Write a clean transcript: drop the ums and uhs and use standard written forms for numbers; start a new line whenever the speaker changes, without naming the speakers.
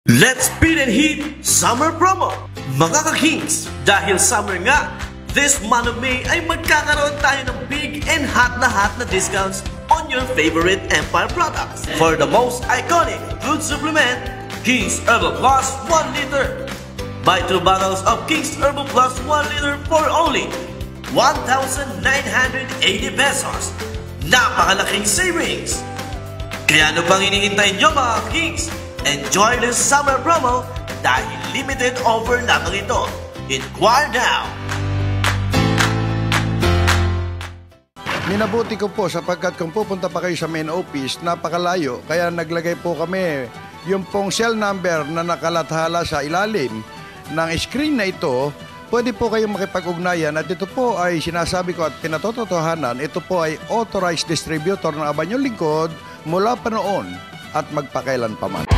Let's beat and hit summer promo! Mga ka-Kings, dahil summer nga, this month of May ay magkakaroon tayo ng big and hot na discounts on your favorite Empire products. For the most iconic food supplement, King's Herbal Plus 1 liter. Buy 2 bottles of King's Herbal Plus 1 liter for only 1,980 pesos. Napakalaking savings! Kaya ano bang hinihintay nyo mga Kings? Enjoy this summer promo dahil limited offer lamang ito. Inquire now!
Minabuti ko po sapagkat kung pupunta pa kayo sa main office, napakalayo. Kaya naglagay po kami yung pong cell number na nakalathala sa ilalim ng screen na ito. Pwede po kayong makipag-ugnayan at ito po ay sinasabi ko at pinatotohanan. Ito po ay authorized distributor ng Abanyong Lingkod mula pa noon at magpakailan pa man.